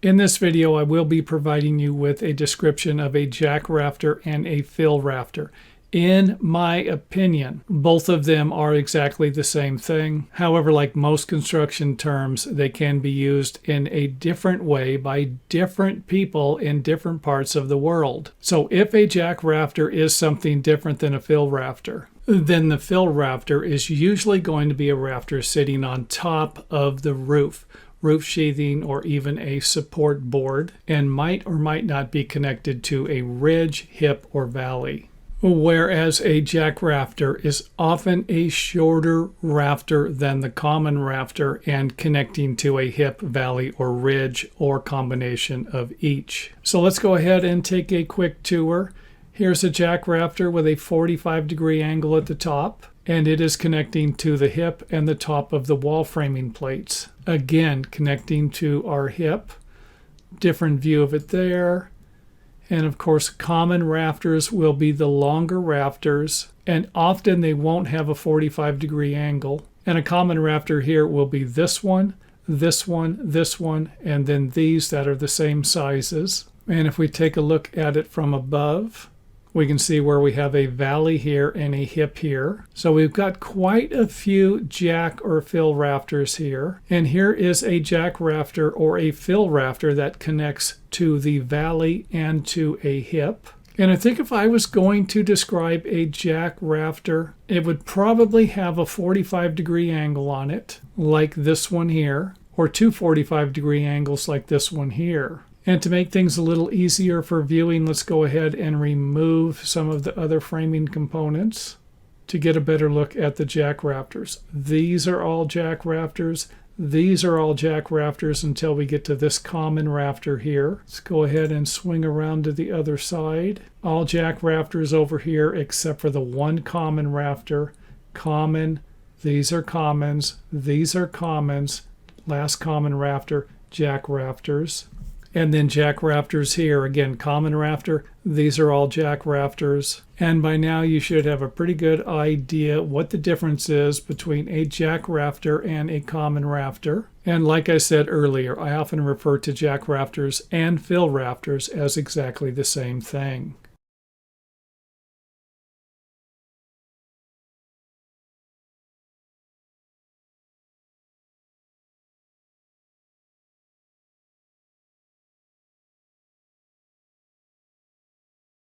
In this video, I will be providing you with a description of a jack rafter and a fill rafter. In my opinion, both of them are exactly the same thing. However, like most construction terms, they can be used in a different way by different people in different parts of the world. So if a jack rafter is something different than a fill rafter, then the fill rafter is usually going to be a rafter sitting on top of the roof sheathing, or even a support board, and might or might not be connected to a ridge, hip, or valley. Whereas a jack rafter is often a shorter rafter than the common rafter and connecting to a hip, valley, or ridge, or combination of each. So let's go ahead and take a quick tour. Here's a jack rafter with a 45-degree angle at the top, and it is connecting to the hip and the top of the wall framing plates. Again, connecting to our hip. Different view of it there. And of course, common rafters will be the longer rafters, and often they won't have a 45-degree angle. And a common rafter here will be this one, this one, this one, and then these that are the same sizes. And if we take a look at it from above, we can see where we have a valley here and a hip here. So we've got quite a few jack or fill rafters here. And here is a jack rafter or a fill rafter that connects to the valley and to a hip. And I think if I was going to describe a jack rafter, it would probably have a 45-degree angle on it, like this one here, or two 45-degree angles like this one here. And to make things a little easier for viewing, let's go ahead and remove some of the other framing components to get a better look at the jack rafters. These are all jack rafters. These are all jack rafters until we get to this common rafter here. Let's go ahead and swing around to the other side. All jack rafters over here except for the one common rafter. Common. These are commons. These are commons. Last common rafter, jack rafters. And then jack rafters here, again, common rafter. These are all jack rafters. And by now you should have a pretty good idea what the difference is between a jack rafter and a common rafter. And like I said earlier, I often refer to jack rafters and fill rafters as exactly the same thing.